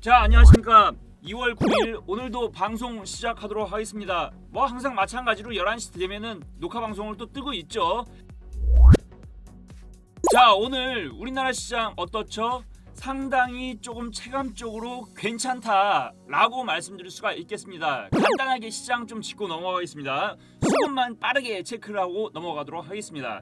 자, 안녕하십니까. 2월 9일 오늘도 방송 시작하도록 하겠습니다. 뭐 항상 마찬가지로 11시 되면은 녹화 방송을 또 뜨고 있죠. 자, 오늘 우리나라 시장 어떻죠? 상당히 조금 체감적으로 괜찮다라고 말씀드릴 수가 있겠습니다. 간단하게 시장 좀 짚고 넘어가겠습니다. 수급만 빠르게 체크를 하고 넘어가도록 하겠습니다.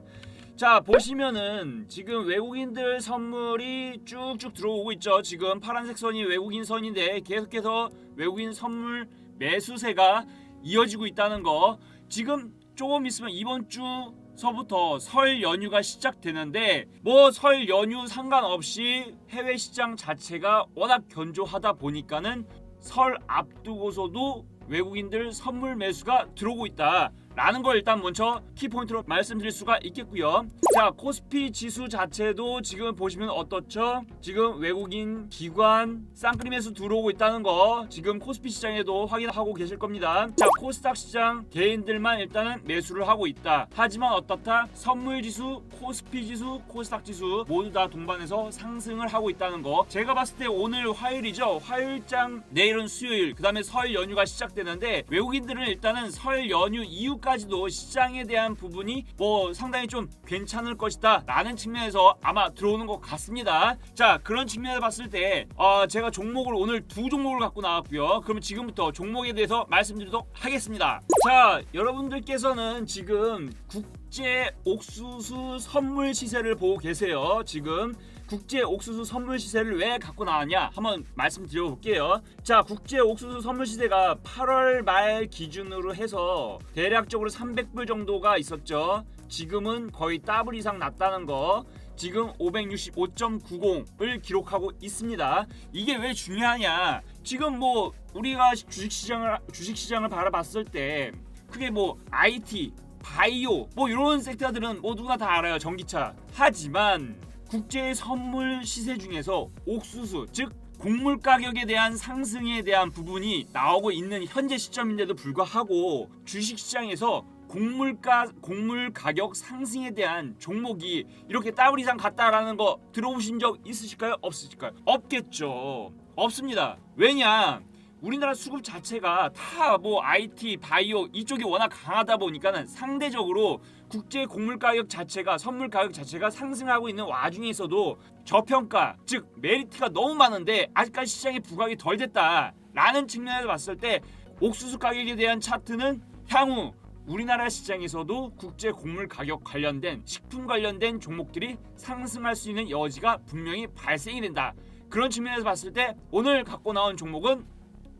자, 보시면은 지금 외국인들 선물이 쭉쭉 들어오고 있죠. 지금 파란색 선이 외국인 선인데 계속해서 외국인 선물 매수세가 이어지고 있다는 거. 지금 조금 있으면 이번 주서부터 설 연휴가 시작되는데 뭐 설 연휴 상관없이 해외 시장 자체가 워낙 견조하다 보니까는 설 앞두고서도 외국인들 선물 매수가 들어오고 있다 라는 걸 일단 먼저 키포인트로 말씀드릴 수가 있겠고요. 자, 코스피 지수 자체도 지금 보시면 어떻죠? 지금 외국인 기관 쌍끌이 매수 들어오고 있다는 거 지금 코스피 시장에도 확인하고 계실 겁니다. 자, 코스닥 시장 개인들만 일단은 매수를 하고 있다. 하지만 어떻다? 선물 지수, 코스피 지수, 코스닥 지수 모두 다 동반해서 상승을 하고 있다는 거. 제가 봤을 때 오늘 화요일이죠. 화요일장, 내일은 수요일, 그 다음에 설 연휴가 시작되는데 외국인들은 일단은 설 연휴 이후 까지도 시장에 대한 부분이 뭐 상당히 좀 괜찮을 것이다 라는 측면에서 아마 들어오는 것 같습니다. 자, 그런 측면에서 봤을 때 제가 종목을 오늘 두 종목을 갖고 나왔고요. 그러면 지금부터 종목에 대해서 말씀드리도록 하겠습니다. 자, 여러분들께서는 지금 국제 옥수수 선물 시세를 보고 계세요. 지금 국제 옥수수 선물 시세를 왜 갖고 나왔냐 한번 말씀드려 볼게요. 자, 국제 옥수수 선물 시세가 8월 말 기준으로 해서 대략적으로 300불 정도가 있었죠. 지금은 거의 더블 이상 났다는 거. 지금 565.90을 기록하고 있습니다. 이게 왜 중요하냐? 지금 뭐 우리가 주식시장을 바라봤을 때 크게 뭐 IT, 바이오 뭐 이런 섹터들은 뭐 누구나 다 알아요. 전기차. 하지만 국제 선물 시세 중에서 옥수수, 즉 곡물 가격에 대한 상승에 대한 부분이 나오고 있는 현재 시점인데도 불구하고 주식시장에서 곡물 가격 상승에 대한 종목이 이렇게 더블 이상 갔다라는 거 들어보신 적 있으실까요? 없으실까요? 없겠죠. 없습니다. 왜냐? 우리나라 수급 자체가 다 뭐 IT, 바이오 이쪽이 워낙 강하다 보니까는 상대적으로 국제 곡물 가격 자체가 선물 가격 자체가 상승하고 있는 와중에서도 저평가, 즉 메리트가 너무 많은데 아직까지 시장에 부각이 덜 됐다라는 측면에서 봤을 때 옥수수 가격에 대한 차트는 향후 우리나라 시장에서도 국제 곡물 가격 관련된 식품 관련된 종목들이 상승할 수 있는 여지가 분명히 발생이 된다. 그런 측면에서 봤을 때 오늘 갖고 나온 종목은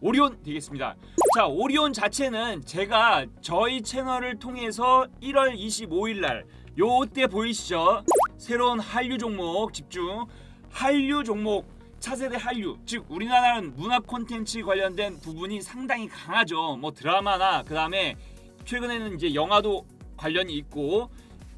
오리온 되겠습니다. 자, 오리온 자체는 제가 저희 채널을 통해서 1월 25일날 요때 보이시죠? 새로운 한류 종목 집중. 한류 종목 차세대 한류, 즉 우리나라는 문화 콘텐츠 관련된 부분이 상당히 강하죠. 뭐 드라마나 그 다음에 최근에는 이제 영화도 관련이 있고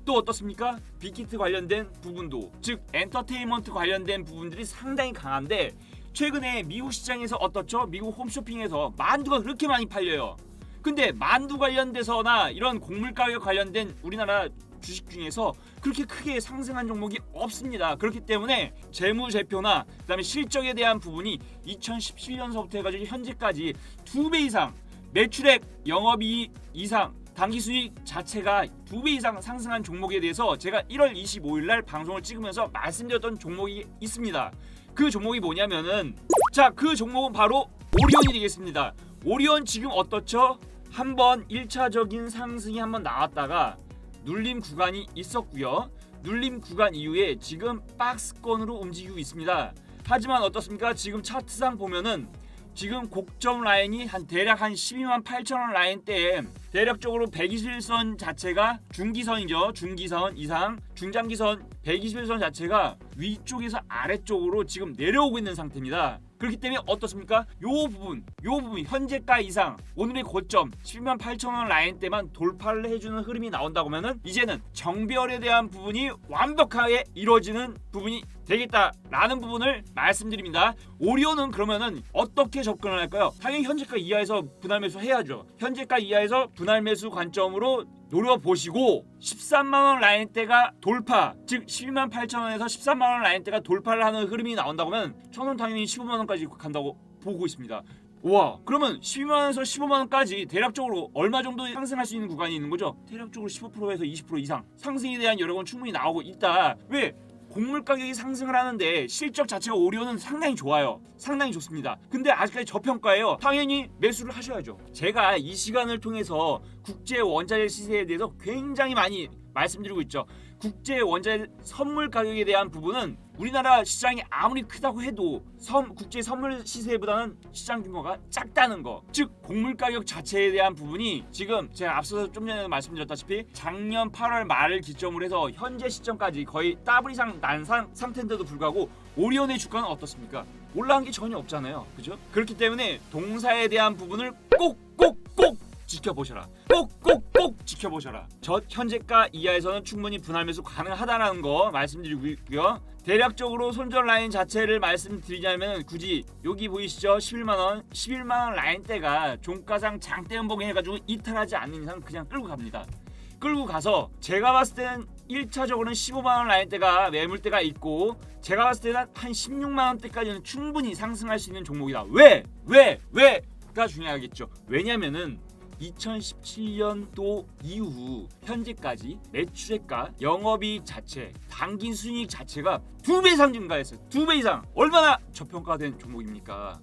또 어떻습니까? 빅히트 관련된 부분도, 즉 엔터테인먼트 관련된 부분들이 상당히 강한데 최근에 미국 시장에서 어떻죠? 미국 홈쇼핑에서 만두가 그렇게 많이 팔려요. 근데 만두 관련돼서나 이런 곡물 가격 관련된 우리나라 주식 중에서 그렇게 크게 상승한 종목이 없습니다. 그렇기 때문에 재무제표나 그다음에 실적에 대한 부분이 2017년서부터 해가지고 현재까지 2배 이상 매출액, 영업이익 이상, 당기수익 자체가 2배 이상 상승한 종목에 대해서 제가 1월 25일날 방송을 찍으면서 말씀드렸던 종목이 있습니다. 그 종목이 뭐냐면은 자, 그 종목은 바로 오리온이 되겠습니다. 오리온 지금 어떻죠? 한번 1차적인 상승이 한번 나왔다가 눌림 구간이 있었고요. 눌림 구간 이후에 지금 박스권으로 움직이고 있습니다. 하지만 어떻습니까? 지금 차트상 보면은 지금 곡점 라인이 대략 12만 8천 원 라인대에 대략적으로 121선 자체가 중기선이죠. 중기선 이상, 중장기선 121선 자체가 위쪽에서 아래쪽으로 지금 내려오고 있는 상태입니다. 그렇기 때문에 어떻습니까? 요 부분 현재가 이상 오늘의 고점 12만 8천 원 라인대만 돌파를 해주는 흐름이 나온다고 하면은 이제는 정별에 대한 부분이 완벽하게 이루어지는 부분이 되겠다라는 부분을 말씀드립니다. 오리온은 그러면은 어떻게 접근을 할까요? 당연히 현재가 이하에서 분할 매수 해야죠. 현재가 이하에서 분할 매수 관점으로 노려보시고 13만원 라인대가 돌파, 즉 128,000원에서 13만원 라인대가 돌파를 하는 흐름이 나온다고 하면 저는 당연히 15만원까지 간다고 보고 있습니다. 와, 그러면 12만원에서 15만원까지 대략적으로 얼마 정도 상승할 수 있는 구간이 있는 거죠? 대략적으로 15%에서 20% 이상 상승에 대한 여력은 충분히 나오고 있다. 왜? 곡물 가격이 상승을 하는데 실적 자체가 오리온은 상당히 좋아요. 상당히 좋습니다. 근데 아직까지 저평가예요. 당연히 매수를 하셔야죠. 제가 이 시간을 통해서 국제 원자재 시세에 대해서 굉장히 많이 말씀드리고 있죠. 국제 원자재 선물 가격에 대한 부분은 우리나라 시장이 아무리 크다고 해도 국제 선물 시세보다는 시장 규모가 작다는 거, 즉 곡물 가격 자체에 대한 부분이 지금 제가 앞서서 좀 전에 말씀드렸다시피 작년 8월 말을 기점으로 해서 현재 시점까지 거의 더블 이상 난 상태인데도 불구하고 오리온의 주가는 어떻습니까? 올라간 게 전혀 없잖아요. 그죠? 그렇기 때문에 동사에 대한 부분을 꼭 지켜보셔라. 꼭 지켜보셔라. 저 현재가 이하에서는 충분히 분할 매수 가능하다는 거 말씀드리고 있고요. 대략적으로 손절 라인 자체를 말씀드리자면 굳이 여기 보이시죠? 11만원 라인대가 종가상 장대 음봉 해가지고 이탈하지 않는 이상 그냥 끌고 갑니다. 끌고 가서 제가 봤을 때는 1차적으로는 15만원 라인대가 매물대가 있고 제가 봤을 때는 한 16만원대까지는 충분히 상승할 수 있는 종목이다. 왜가 중요하겠죠. 왜냐면은 2017년도 이후 현재까지 매출액과 영업이익 자체, 당긴 순이익 자체가 2배 이상 증가했어요. 2배 이상. 얼마나 저평가된 종목입니까?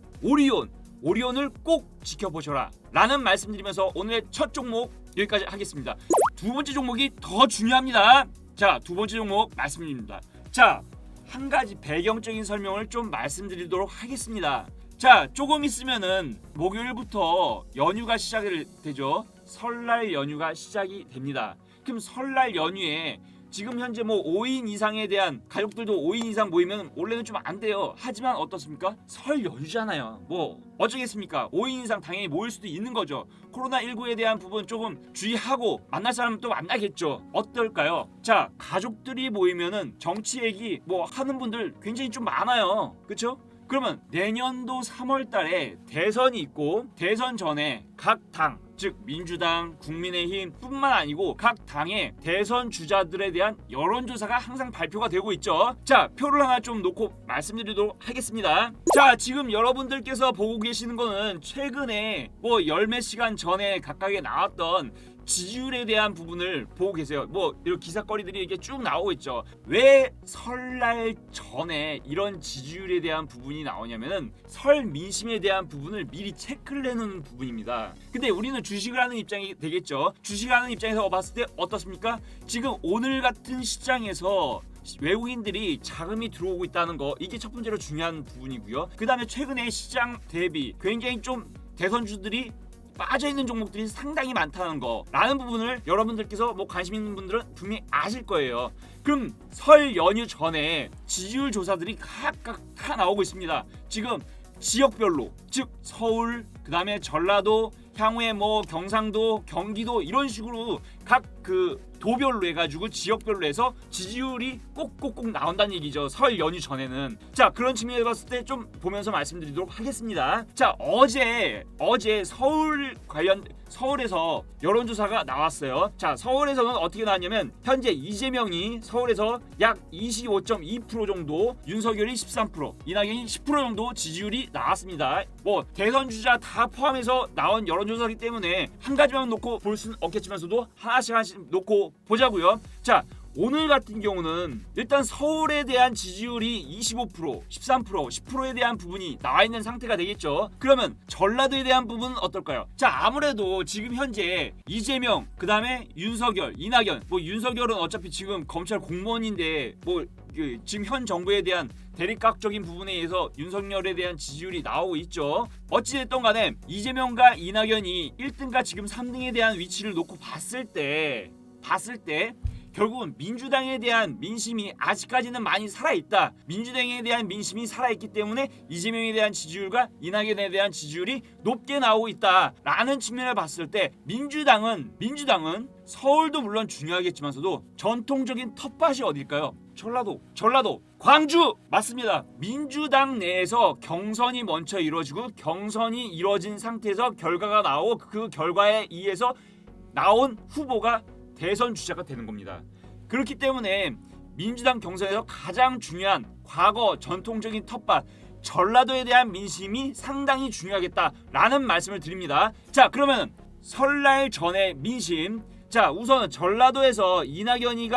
오리온을 꼭 지켜보셔라 라는 말씀드리면서 오늘의 첫 종목 여기까지 하겠습니다. 두 번째 종목이 더 중요합니다. 자, 두 번째 종목 말씀드립니다. 자, 한 가지 배경적인 설명을 좀 말씀드리도록 하겠습니다. 자, 조금 있으면은 목요일부터 연휴가 시작이 되죠. 설날 연휴가 시작이 됩니다. 그럼 설날 연휴에 지금 현재 뭐 5인 이상에 대한 가족들도 5인 이상 모이면 원래는 좀 안 돼요. 하지만 어떻습니까? 설 연휴잖아요. 뭐 어쩌겠습니까? 5인 이상 당연히 모일 수도 있는 거죠. 코로나19에 대한 부분 조금 주의하고 만날 사람은 또 만나겠죠. 어떨까요? 자, 가족들이 모이면은 정치 얘기 뭐 하는 분들 굉장히 좀 많아요. 그렇죠? 그러면 내년도 3월 달에 대선이 있고 대선 전에 각 당, 즉 민주당, 국민의힘 뿐만 아니고 각 당의 대선 주자들에 대한 여론조사가 항상 발표가 되고 있죠. 자, 표를 하나 좀 놓고 말씀드리도록 하겠습니다. 자, 지금 여러분들께서 보고 계시는 거는 최근에 뭐 열몇 시간 전에 각각에 나왔던 지지율에 대한 부분을 보고 계세요. 뭐 이런 기사거리들이 이렇게 쭉 나오고 있죠. 왜 설날 전에 이런 지지율에 대한 부분이 나오냐면은 설 민심에 대한 부분을 미리 체크를 해놓는 부분입니다. 근데 우리는 주식을 하는 입장이 되겠죠. 주식을 하는 입장에서 봤을 때 어떻습니까? 지금 오늘 같은 시장에서 외국인들이 자금이 들어오고 있다는 거, 이게 첫 번째로 중요한 부분이고요. 그 다음에 최근에 시장 대비 굉장히 좀 대선주들이 빠져있는 종목들이 상당히 많다는 거 라는 부분을 여러분들께서 뭐 관심 있는 분들은 분명히 아실 거예요. 그럼 설 연휴 전에 지지율 조사들이 각각 다 나오고 있습니다. 지금 지역별로, 즉 서울, 그 다음에 전라도, 향후에 뭐 경상도, 경기도 이런 식으로 각 그 도별로 해가지고 지역별로 해서 지지율이 꼭꼭꼭 나온다는 얘기죠. 설 연휴 전에는. 자, 그런 측면에서 봤을 때 좀 보면서 말씀드리도록 하겠습니다. 자, 어제 서울에서 여론조사가 나왔어요. 자, 서울에서는 어떻게 나왔냐면 현재 이재명이 서울에서 약 25.2% 정도, 윤석열이 13%, 이낙연이 10% 정도 지지율이 나왔습니다. 뭐 대선 주자 다 포함해서 나온 여론조사이기 때문에 한 가지만 놓고 볼 수는 없겠지만서도 하나씩 놓고 보자고요. 자, 오늘 같은 경우는 일단 서울에 대한 지지율이 25%, 13%, 10%에 대한 부분이 나와 있는 상태가 되겠죠. 그러면 전라도에 대한 부분은 어떨까요? 자, 아무래도 지금 현재 이재명, 그 다음에 윤석열, 이낙연, 뭐 윤석열은 어차피 지금 검찰 공무원인데 뭐 지금 현 정부에 대한 대립각적인 부분에 의해서 윤석열에 대한 지지율이 나오고 있죠. 어찌됐든 간에 이재명과 이낙연이 1등과 지금 3등에 대한 위치를 놓고 봤을 때 결국은 민주당에 대한 민심이 아직까지는 많이 살아있다. 민주당에 대한 민심이 살아있기 때문에 이재명에 대한 지지율과 이낙연에 대한 지지율이 높게 나오고 있다라는 측면을 봤을 때 민주당은 서울도 물론 중요하겠지만서도 전통적인 텃밭이 어딜까요? 전라도, 광주 맞습니다. 민주당 내에서 경선이 먼저 이루어지고 경선이 이루어진 상태에서 결과가 나오고 그 결과에 의해서 나온 후보가 대선 주자가 되는 겁니다. 그렇기 때문에 민주당 경선에서 가장 중요한 과거 전통적인 텃밭 전라도에 대한 민심이 상당히 중요하겠다라는 말씀을 드립니다. 자, 그러면 설날 전에 민심. 자, 우선 전라도에서 이낙연이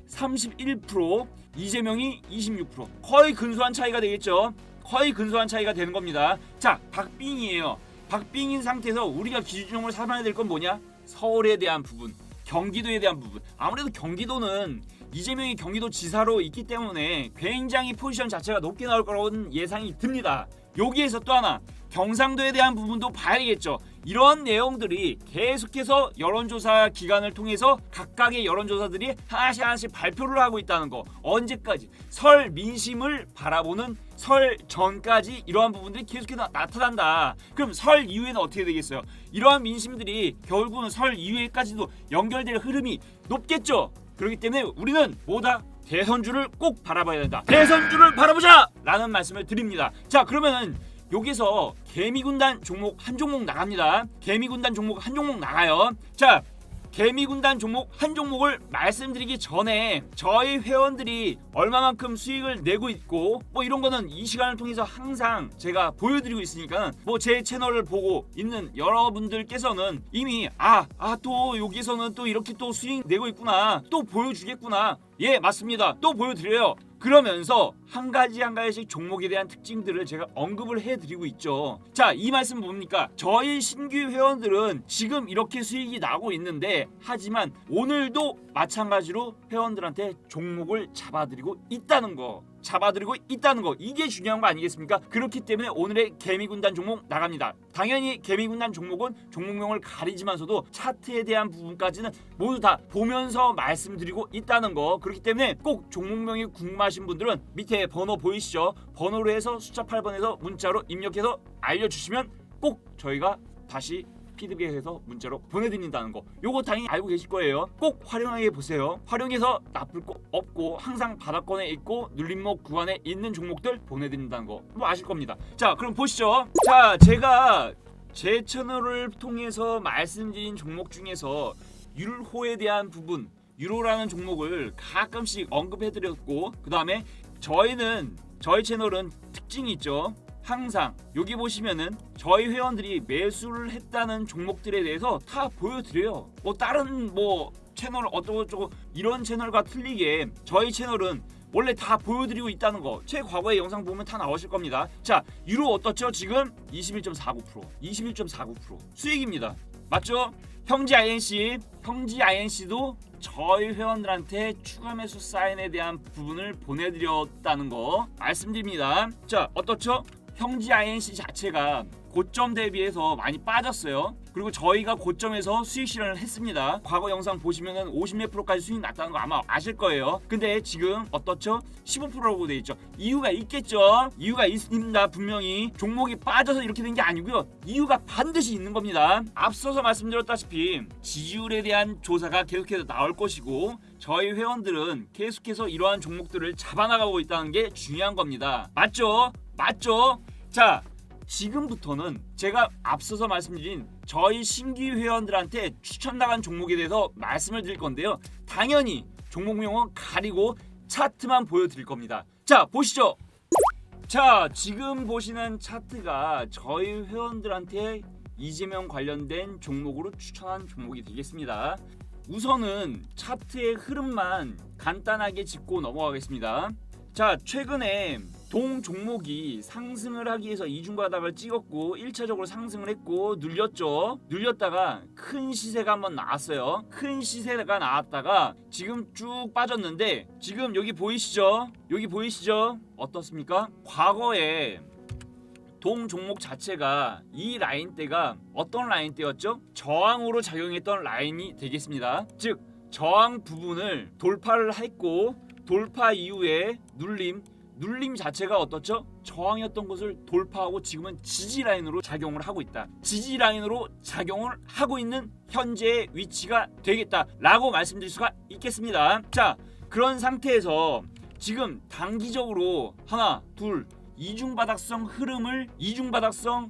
31%, 이재명이 26%. 거의 근소한 차이가 되겠죠. 거의 근소한 차이가 되는 겁니다. 자, 박빙이에요. 박빙인 상태에서 우리가 기준점으로 삼아야 될 건 뭐냐? 서울에 대한 부분, 경기도에 대한 부분. 아무래도 경기도는 이재명이 경기도 지사로 있기 때문에 굉장히 포지션 자체가 높게 나올 거라는 예상이 듭니다. 여기에서 또 하나 경상도에 대한 부분도 봐야 되겠죠. 이런 내용들이 계속해서 여론조사 기관을 통해서 각각의 여론조사들이 하나씩 발표를 하고 있다는 거. 언제까지? 설 민심을 바라보는 설 전까지 이러한 부분들이 계속해서 나타난다. 그럼 설 이후에는 어떻게 되겠어요? 이러한 민심들이 결국은 설 이후에까지도 연결될 흐름이 높겠죠. 그렇기 때문에 우리는 뭐다? 대선주를 꼭 바라봐야 된다. 대선주를 바라보자! 라는 말씀을 드립니다. 자, 그러면은 여기서 개미군단 종목 한 종목 나갑니다. 개미군단 종목 한 종목 나가요. 자, 개미군단 종목 한 종목을 말씀드리기 전에 저희 회원들이 얼마만큼 수익을 내고 있고 뭐 이런 거는 이 시간을 통해서 항상 제가 보여드리고 있으니까 뭐 제 채널을 보고 있는 여러분들께서는 이미 또 여기서는 또 이렇게 또 수익 내고 있구나, 또 보여주겠구나, 예 맞습니다, 또 보여드려요. 그러면서 한 가지씩 종목에 대한 특징들을 제가 언급을 해드리고 있죠. 자, 이 말씀 뭡니까? 저희 신규 회원들은 지금 이렇게 수익이 나고 있는데 하지만 오늘도 마찬가지로 회원들한테 종목을 잡아드리고 있다는 거. 이게 중요한 거 아니겠습니까? 그렇기 때문에 오늘의 개미군단 종목 나갑니다. 당연히 개미군단 종목은 종목명을 가리지만서도 차트에 대한 부분까지는 모두 다 보면서 말씀드리고 있다는 거. 그렇기 때문에 꼭 종목명이 궁금하신 분들은 밑에 번호 보이시죠? 번호로 해서 숫자 8번에서 문자로 입력해서 알려주시면 꼭 저희가 다시 피드백해서 문자로 보내드린다는 거. 요거 당연히 알고 계실 거예요. 꼭 활용해 보세요. 활용해서 나쁠 거 없고 항상 바닥권에 있고 눌림목 구간에 있는 종목들 보내드린다는 거 뭐 아실 겁니다. 자, 그럼 보시죠. 자, 제가 제 채널을 통해서 말씀드린 종목 중에서 율호에 대한 부분, 유로라는 종목을 가끔씩 언급해드렸고, 그 다음에 저희 채널은 특징이 있죠. 항상 여기 보시면은 저희 회원들이 매수를 했다는 종목들에 대해서 다 보여드려요. 뭐 다른 뭐 채널 어쩌고 이런 채널과 틀리게 저희 채널은 원래 다 보여드리고 있다는 거. 제 과거의 영상 보면 다 나오실 겁니다. 자, 유로 어떻죠? 지금 21.49% 수익입니다. 맞죠? 평지 INC도 저희 회원들한테 추가 매수 사인에 대한 부분을 보내드렸다는 거 말씀드립니다. 자, 어떻죠? 평지 INC 자체가 고점 대비해서 많이 빠졌어요. 그리고 저희가 고점에서 수익 실현을 했습니다. 과거 영상 보시면은 50몇 프로까지 수익 났다는 거 아마 아실 거예요. 근데 지금 어떻죠? 15%라고 돼 있죠. 이유가 있겠죠. 이유가 있습니다. 분명히 종목이 빠져서 이렇게 된 게 아니고요. 이유가 반드시 있는 겁니다. 앞서서 말씀드렸다시피 지지율에 대한 조사가 계속해서 나올 것이고 저희 회원들은 계속해서 이러한 종목들을 잡아나가고 있다는 게 중요한 겁니다. 맞죠? 자, 지금부터는 제가 앞서서 말씀드린 저희 신규 회원들한테 추천 나간 종목에 대해서 말씀을 드릴 건데요. 당연히 종목명은 가리고 차트만 보여드릴 겁니다. 자, 보시죠. 자, 지금 보시는 차트가 저희 회원들한테 이재명 관련된 종목으로 추천한 종목이 되겠습니다. 우선은 차트의 흐름만 간단하게 짚고 넘어가겠습니다. 자, 최근에 동 종목이 상승을 하기 위해서 이중바닥을 찍었고 1차적으로 상승을 했고 눌렸죠. 눌렸다가 큰 시세가 한번 나왔어요. 큰 시세가 나왔다가 지금 쭉 빠졌는데 지금 여기 보이시죠? 어떻습니까? 과거에 동 종목 자체가 이 라인대가 어떤 라인대였죠? 저항으로 작용했던 라인이 되겠습니다. 즉 저항 부분을 돌파를 했고 돌파 이후에 눌림 자체가 어떻죠? 저항이었던 것을 돌파하고 지금은 지지 라인으로 작용을 하고 있다. 지지 라인으로 작용을 하고 있는 현재의 위치가 되겠다라고 말씀드릴 수가 있겠습니다. 자, 그런 상태에서 지금 단기적으로 하나, 둘, 이중바닥성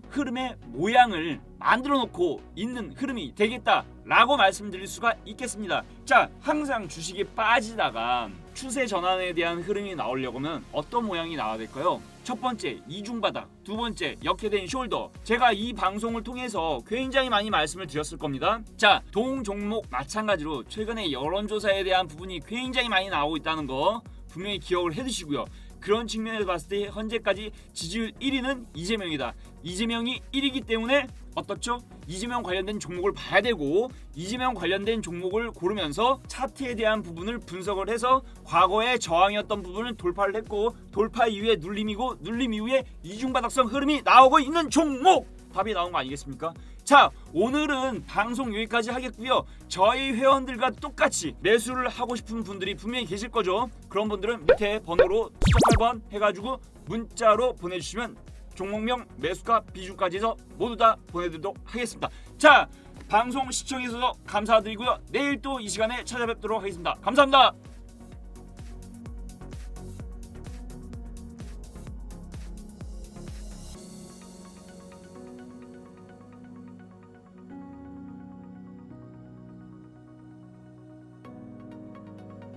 흐름의 모양을 만들어 놓고 있는 흐름이 되겠다라고 말씀드릴 수가 있겠습니다. 자, 항상 주식이 빠지다가 추세 전환에 대한 흐름이 나오려고 하면 어떤 모양이 나와야 될까요? 첫 번째 이중바닥, 두 번째 역회된 숄더. 제가 이 방송을 통해서 굉장히 많이 말씀을 드렸을 겁니다. 자, 동 종목 마찬가지로 최근에 여론조사에 대한 부분이 굉장히 많이 나오고 있다는 거 분명히 기억을 해두시고요. 그런 측면에서 봤을 때 현재까지 지지율 1위는 이재명이다. 이재명이 1위이기 때문에 어떻죠? 이재명 관련된 종목을 봐야 되고 이재명 관련된 종목을 고르면서 차트에 대한 부분을 분석을 해서 과거의 저항이었던 부분을 돌파를 했고 돌파 이후에 눌림이고 눌림 이후에 이중바닥성 흐름이 나오고 있는 종목! 답이 나온 거 아니겠습니까? 자, 오늘은 방송 여기까지 하겠고요. 저희 회원들과 똑같이 매수를 하고 싶은 분들이 분명히 계실 거죠. 그런 분들은 밑에 번호로 숫자 8번 해가지고 문자로 보내주시면 종목명, 매수가, 비중까지 해서 모두 다 보내드리도록 하겠습니다. 자, 방송 시청해주셔서 감사드리고요. 내일 또 이 시간에 찾아뵙도록 하겠습니다. 감사합니다.